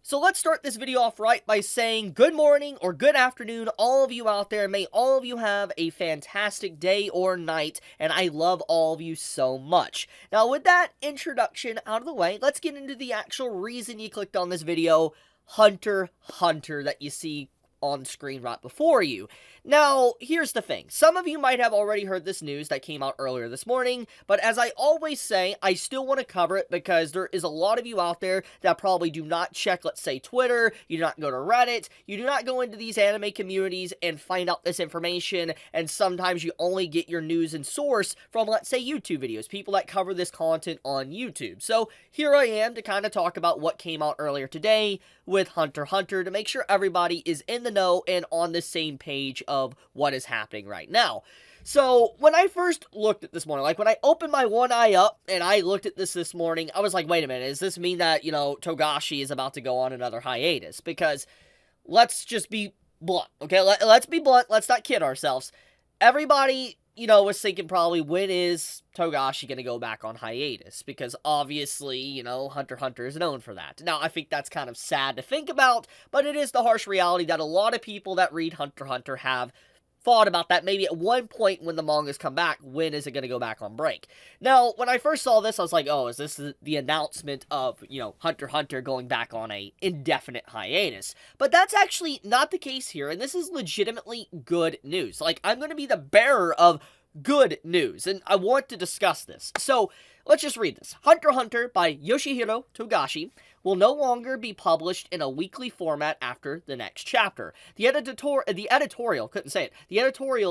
So let's start this video off right by saying good morning or good afternoon, all of you out there. May all of you have a fantastic day or night, and I love all of you so much. Now, with that introduction out of the way, let's get into the actual reason you clicked on this video, Hunter x Hunter, that you see on screen right before you. Now, here's the thing. Some of you might have already heard this news that came out earlier this morning, but as I always say, I still want to cover it because there is a lot of you out there that probably do not check, let's say, Twitter, you do not go to Reddit, you do not go into these anime communities and find out this information, and sometimes you only get your news and source from, let's say, YouTube videos, people that cover this content on YouTube. So, here I am to kind of talk about what came out earlier today with Hunter x Hunter to make sure everybody is in the know and on the same page of what is happening right now. So, when I first looked at this morning, like when I opened my one eye up and I looked at this morning, I was like, wait a minute, does this mean that, Togashi is about to go on another hiatus? Because, let's just be blunt, okay? Let's be blunt, let's not kid ourselves. Everybody, was thinking probably, when is Togashi going to go back on hiatus? Because obviously, Hunter x Hunter is known for that. Now, I think that's kind of sad to think about, but it is the harsh reality that a lot of people that read Hunter x Hunter have thought about that maybe at one point when the mangas come back, when is it going to go back on break? Now, when I first saw this, I was like, oh, is this the announcement of, Hunter x Hunter going back on a indefinite hiatus? But that's actually not the case here, and this is legitimately good news. Like, I'm going to be the bearer of good news, and I want to discuss this. So, let's just read this. Hunter x Hunter by Yoshihiro Togashi will no longer be published in a weekly format after the next chapter. The editorial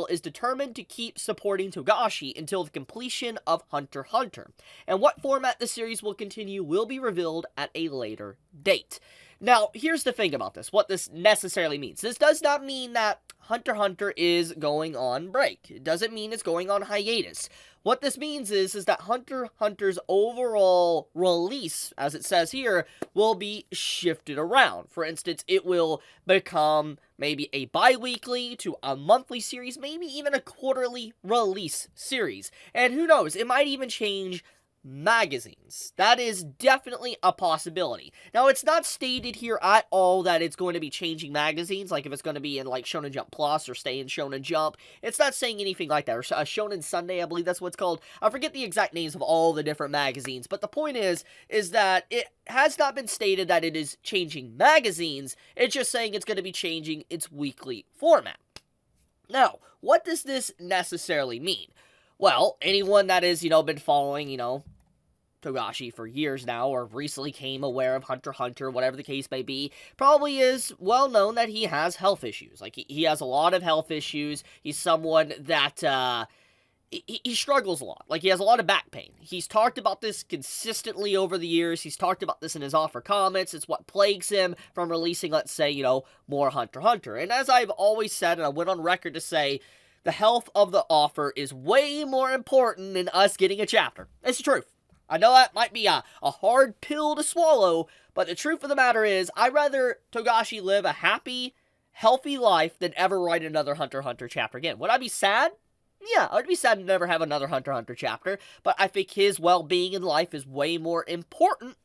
is determined to keep supporting Togashi until the completion of Hunter x Hunter. And what format the series will continue will be revealed at a later date. Now, here's the thing about this, what this necessarily means. This does not mean that Hunter x Hunter is going on break. It doesn't mean it's going on hiatus. What this means is that Hunter x Hunter's overall release, as it says here, will be shifted around. For instance, it will become maybe a bi-weekly to a monthly series, maybe even a quarterly release series. And who knows, it might even change magazines. That is definitely a possibility. Now, it's not stated here at all that it's going to be changing magazines, like if it's going to be in like Shonen Jump Plus or stay in Shonen Jump. It's not saying anything like that. Or Shonen Sunday, I believe that's what it's called. I forget the exact names of all the different magazines, but the point is that it has not been stated that it is changing magazines. It's just saying it's going to be changing its weekly format. Now, what does this necessarily mean? Well, anyone that has, been following, Togashi for years now, or recently came aware of Hunter x Hunter, whatever the case may be, probably is well known that he has health issues. Like, he has a lot of health issues. He's someone that, he struggles a lot. Like, he has a lot of back pain. He's talked about this consistently over the years. He's talked about this in his offer comments. It's what plagues him from releasing, let's say, more Hunter x Hunter. And as I've always said, and I went on record to say, the health of the offer is way more important than us getting a chapter. It's the truth. I know that might be a hard pill to swallow, but the truth of the matter is, I'd rather Togashi live a happy, healthy life than ever write another Hunter x Hunter chapter again. Would I be sad? Yeah, I would be sad to never have another Hunter x Hunter chapter, but I think his well-being in life is way more important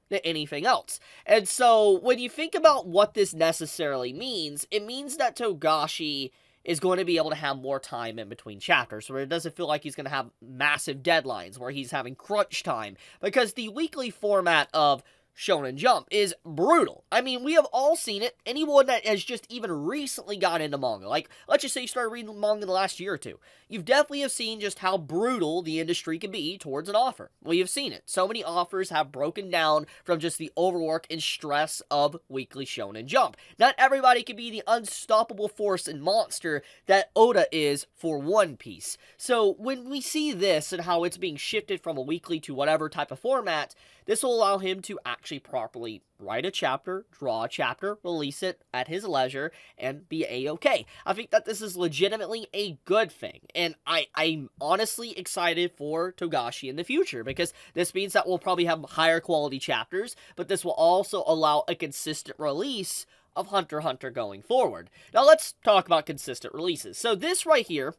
than anything else. And so, when you think about what this necessarily means, it means that Togashi is going to be able to have more time in between chapters, where it doesn't feel like he's going to have massive deadlines, where he's having crunch time, because the weekly format of Shonen Jump is brutal. I mean, we have all seen it. Anyone that has just even recently got into manga, like, let's just say you started reading manga in the last year or two, you've definitely have seen just how brutal the industry can be towards an offer. Well, you've seen it. So many offers have broken down from just the overwork and stress of weekly Shonen Jump. Not everybody can be the unstoppable force and monster that Oda is for One Piece. So, when we see this and how it's being shifted from a weekly to whatever type of format, this will allow him to actually properly write a chapter, draw a chapter, release it at his leisure, and be a-okay. I think that this is legitimately a good thing, and I'm honestly excited for Togashi in the future, because this means that we'll probably have higher quality chapters, but this will also allow a consistent release of Hunter x Hunter going forward. Now let's talk about consistent releases. So this right here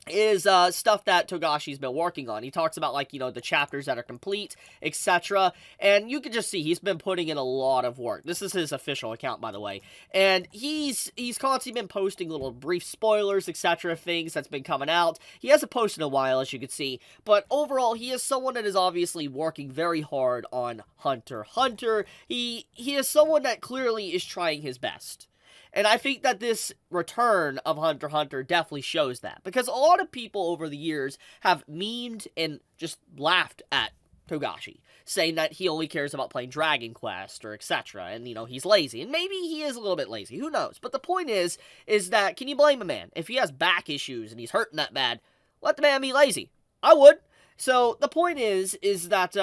is stuff that Togashi's been working on. He talks about, like, the chapters that are complete, etc. And you can just see he's been putting in a lot of work. This is his official account, by the way. And he's constantly been posting little brief spoilers, etc. things that's been coming out. He hasn't posted in a while, as you can see. But overall, he is someone that is obviously working very hard on Hunter x Hunter. He is someone that clearly is trying his best. And I think that this return of Hunter x Hunter definitely shows that. Because a lot of people over the years have memed and just laughed at Togashi, saying that he only cares about playing Dragon Quest or etc. And, he's lazy. And maybe he is a little bit lazy. Who knows? But the point is that, can you blame a man? If he has back issues and he's hurting that bad, let the man be lazy. I would. So, the point is that,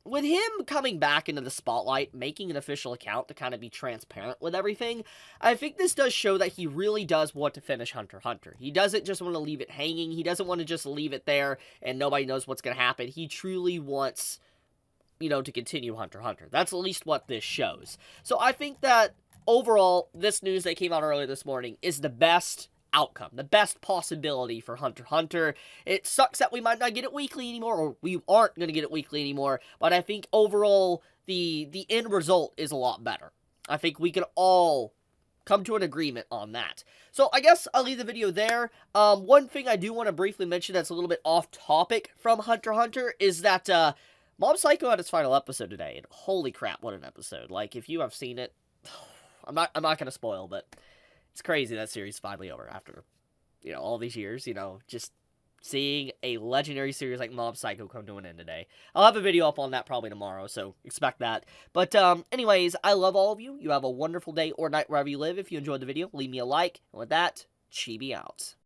with him coming back into the spotlight, making an official account to kind of be transparent with everything, I think this does show that he really does want to finish Hunter x Hunter. He doesn't just want to leave it hanging. He doesn't want to just leave it there and nobody knows what's going to happen. He truly wants, to continue Hunter x Hunter. That's at least what this shows. So I think that overall, this news that came out earlier this morning is the best outcome, the best possibility for Hunter x Hunter. It sucks that we might not get it weekly anymore, or we aren't going to get it weekly anymore, but I think overall, the end result is a lot better. I think we can all come to an agreement on that. So I guess I'll leave the video there. One thing I do want to briefly mention that's a little bit off topic from Hunter x Hunter is that Mob Psycho had its final episode today, and holy crap, what an episode. Like, if you have seen it, I'm not going to spoil, but it's crazy that series is finally over after, all these years, just seeing a legendary series like Mob Psycho come to an end today. I'll have a video up on that probably tomorrow, so expect that. But, anyways, I love all of you. You have a wonderful day or night wherever you live. If you enjoyed the video, leave me a like. And with that, Chibi out.